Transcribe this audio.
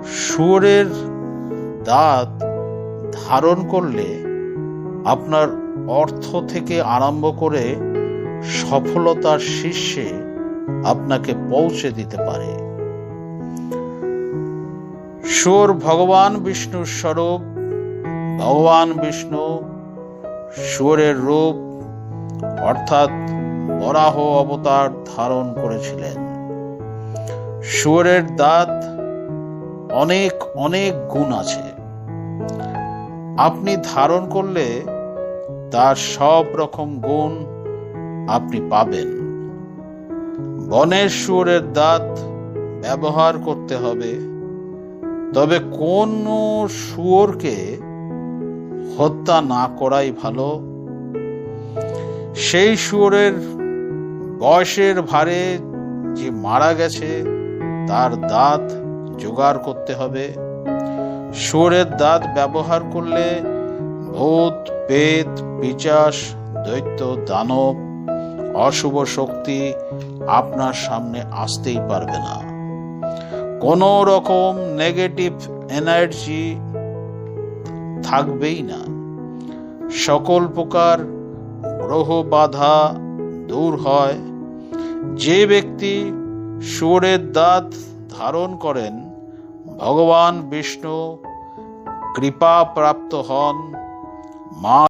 শুয়োরের দাঁত ধারণ করলে আপনার অর্থ থেকে আরম্ভ করে সফলতার শীর্ষে আপনাকে পৌঁছে দিতে পারে। শুয়োর ভগবান বিষ্ণুর স্বরূপ। ভগবান বিষ্ণু শুয়োরের রূপ অর্থাৎ বরাহ অবতার ধারণ করেছিলেন। শুয়োরের দাঁত অনেক অনেক গুণ আছে। আপনি ধারণ করলে তার সব রকম গুণ আপনি পাবেন। বনের শুয়োরের দাঁত ব্যবহার করতে হবে, তবে কোন শুয়োরকে হত্যা না করাই ভালো। সেই শুয়োরের বয়সের ভারে যে মারা গেছে তার দাঁত জোগাড় করতে হবে। শুয়োরের দাঁত ব্যবহার করলে ভূত, প্রেত, পিশাচ, দৈত্য, দানব, অশুভ শক্তি আপনার সামনে আসতেই পারবে না। কোনো রকম নেগেটিভ এনার্জি থাকবেই না। সকল প্রকার গ্রহ বাধা দূর হয়। যে ব্যক্তি শুয়োরের দাঁত ধারণ করেন ভগবান বিষ্ণু কৃপা প্রাপ্ত হন। মা